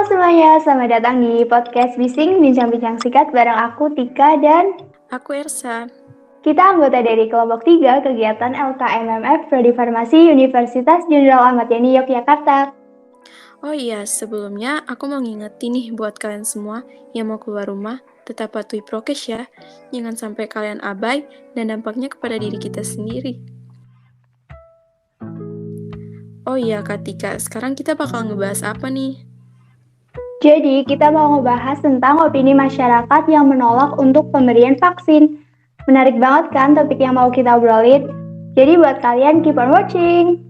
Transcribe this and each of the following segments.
semuanya, selamat datang di podcast Bising Bincang-Bincang Sikat bareng aku Tika dan Aku Ersa. kita anggota dari kelompok 3 kegiatan LKMMF Prodi Farmasi Universitas Jenderal Ahmad Yani Yogyakarta. Oh iya, sebelumnya aku mau ngingetin nih buat kalian semua yang mau keluar rumah, tetap patuhi prokes ya. Jangan sampai kalian abai dan dampaknya kepada diri kita sendiri. Oh iya Kak Tika, sekarang kita bakal ngebahas apa nih? Jadi kita mau ngebahas tentang opini masyarakat yang menolak untuk pemberian vaksin. Menarik banget kan topik yang mau kita obrolin? Jadi buat kalian keep on watching.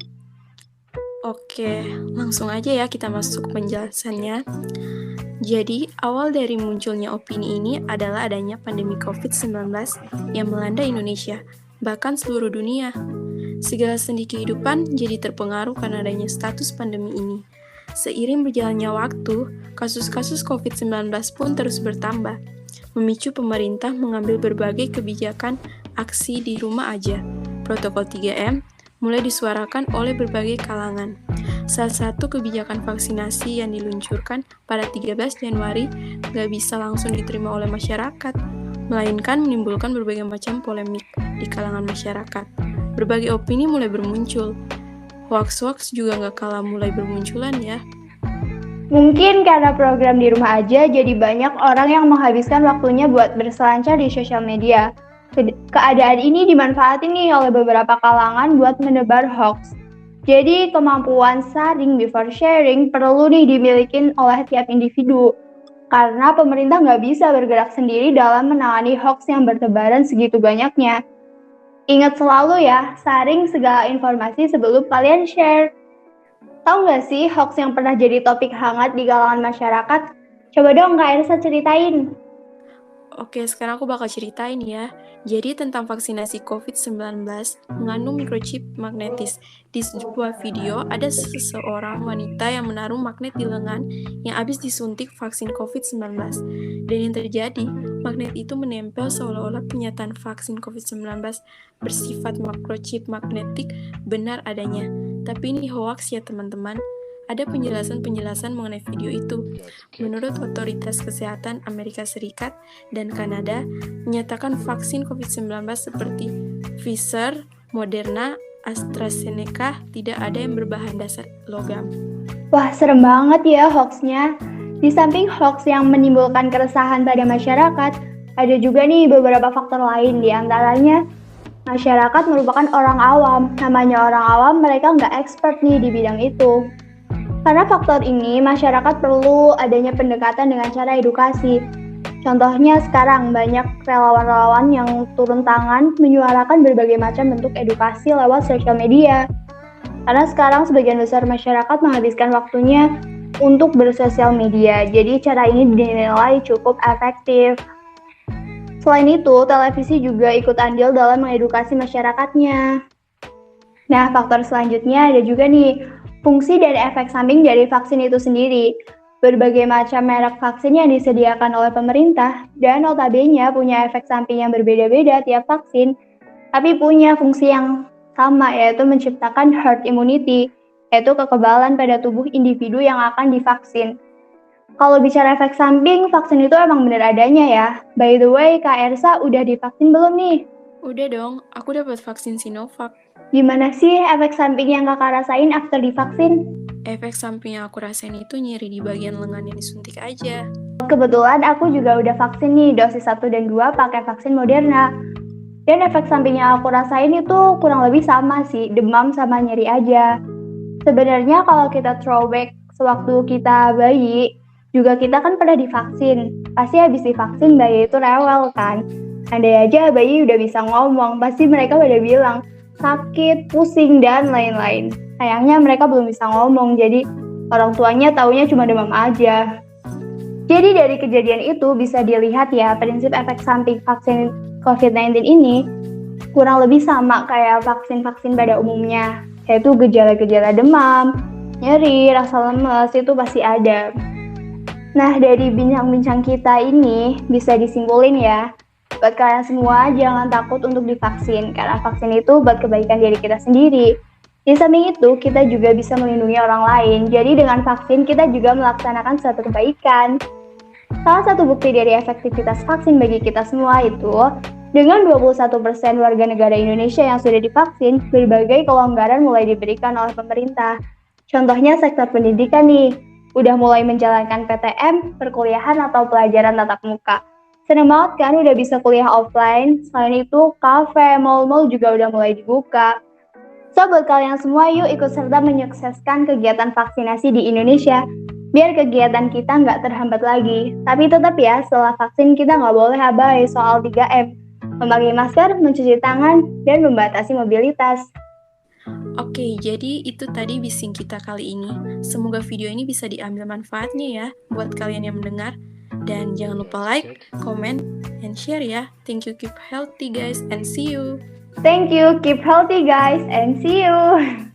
Oke, langsung aja ya kita masuk penjelasannya. Jadi, awal dari munculnya opini ini adalah adanya pandemi COVID-19 yang melanda Indonesia, bahkan seluruh dunia. Segala sendi kehidupan jadi terpengaruh karena adanya status pandemi ini. Seiring berjalannya waktu, kasus-kasus COVID-19 pun terus bertambah, memicu pemerintah mengambil berbagai kebijakan aksi di rumah aja. Protokol 3M mulai disuarakan oleh berbagai kalangan. Salah satu kebijakan vaksinasi yang diluncurkan pada 13 Januari gak bisa langsung diterima oleh masyarakat, melainkan menimbulkan berbagai macam polemik di kalangan masyarakat. Berbagai opini mulai bermuncul. Hoax-hoax juga gak kalah mulai bermunculan ya. Mungkin karena program di rumah aja, jadi banyak orang yang menghabiskan waktunya buat berselancar di sosial media. Keadaan ini dimanfaatin nih oleh beberapa kalangan buat menebar hoax. Jadi kemampuan saring before sharing perlu nih dimiliki oleh tiap individu. Karena pemerintah nggak bisa bergerak sendiri dalam menangani hoax yang bertebaran segitu banyaknya. Ingat selalu ya, saring segala informasi sebelum kalian share. Tahu nggak sih hoax yang pernah jadi topik hangat di kalangan masyarakat? Coba dong Kak Ersa ceritain. Oke, sekarang aku bakal ceritain ya. Jadi tentang vaksinasi COVID-19 mengandung microchip magnetis. Di sebuah video, ada seseorang wanita yang menaruh magnet di lengan yang habis disuntik vaksin COVID-19. Dan yang terjadi, magnet itu menempel seolah-olah pernyataan vaksin COVID-19 bersifat microchip magnetik benar adanya. Tapi ini hoax ya teman-teman. Ada penjelasan-penjelasan mengenai video itu. Menurut otoritas kesehatan Amerika Serikat dan Kanada, menyatakan vaksin COVID-19 seperti Pfizer, Moderna, AstraZeneca tidak ada yang berbahan dasar logam. Wah, serem banget ya hoaxnya. Di samping hoax yang menimbulkan keresahan pada masyarakat, ada juga nih beberapa faktor lain, di antaranya masyarakat merupakan orang awam. Namanya orang awam, mereka nggak expert nih di bidang itu. Karena faktor ini, masyarakat perlu adanya pendekatan dengan cara edukasi. Contohnya sekarang banyak relawan-relawan yang turun tangan menyuarakan berbagai macam bentuk edukasi lewat sosial media. Karena sekarang sebagian besar masyarakat menghabiskan waktunya untuk bersosial media, jadi cara ini dinilai cukup efektif. Selain itu, televisi juga ikut andil dalam mengedukasi masyarakatnya. Nah, faktor selanjutnya ada juga nih, fungsi dan efek samping dari vaksin itu sendiri. Berbagai macam merek vaksin yang disediakan oleh pemerintah dan notabene punya efek samping yang berbeda-beda tiap vaksin, tapi punya fungsi yang sama, yaitu menciptakan herd immunity, yaitu kekebalan pada tubuh individu yang akan divaksin. Kalau bicara efek samping, vaksin itu emang benar adanya ya. By the way, Kak Ersa udah divaksin belum nih? Udah dong, aku dapat vaksin Sinovac. Gimana sih efek samping yang kakak rasain after divaksin? Efek samping yang aku rasain itu nyeri di bagian lengan yang disuntik aja. Kebetulan aku juga udah vaksin nih, dosis 1 dan 2 pakai vaksin Moderna. Dan efek samping yang aku rasain itu kurang lebih sama sih, demam sama nyeri aja. Sebenarnya kalau kita throwback sewaktu kita bayi, juga kita kan pernah divaksin. Pasti habis divaksin bayi itu rewel kan. Andai aja bayi udah bisa ngomong, pasti mereka udah bilang sakit, pusing, dan lain-lain. Sayangnya mereka belum bisa ngomong, jadi orang tuanya taunya cuma demam aja. Jadi dari kejadian itu bisa dilihat ya, prinsip efek samping vaksin COVID-19 ini kurang lebih sama kayak vaksin-vaksin pada umumnya, yaitu gejala-gejala demam, nyeri, rasa lemes, itu pasti ada. Nah, dari bincang-bincang kita ini bisa disimpulin ya, buat kalian semua jangan takut untuk divaksin, karena vaksin itu buat kebaikan diri kita sendiri. Di samping itu, kita juga bisa melindungi orang lain. Jadi dengan vaksin, kita juga melaksanakan suatu kebaikan. Salah satu bukti dari efektivitas vaksin bagi kita semua itu, dengan 21% warga negara Indonesia yang sudah divaksin, berbagai kelonggaran mulai diberikan oleh pemerintah. Contohnya sektor pendidikan nih, udah mulai menjalankan PTM, perkuliahan atau pelajaran tatap muka. Seneng banget kan udah bisa kuliah offline, selain itu kafe, mal-mal juga udah mulai dibuka. So, buat kalian semua, yuk ikut serta menyukseskan kegiatan vaksinasi di Indonesia, biar kegiatan kita nggak terhambat lagi. Tapi tetap ya, setelah vaksin kita nggak boleh abai soal 3M, memakai masker, mencuci tangan, dan membatasi mobilitas. Oke, jadi itu tadi bising kita kali ini. Semoga video ini bisa diambil manfaatnya ya buat kalian yang mendengar. Dan jangan lupa like, comment, and share ya. Thank you, keep healthy guys, and see you. Thank you, keep healthy guys, and see you!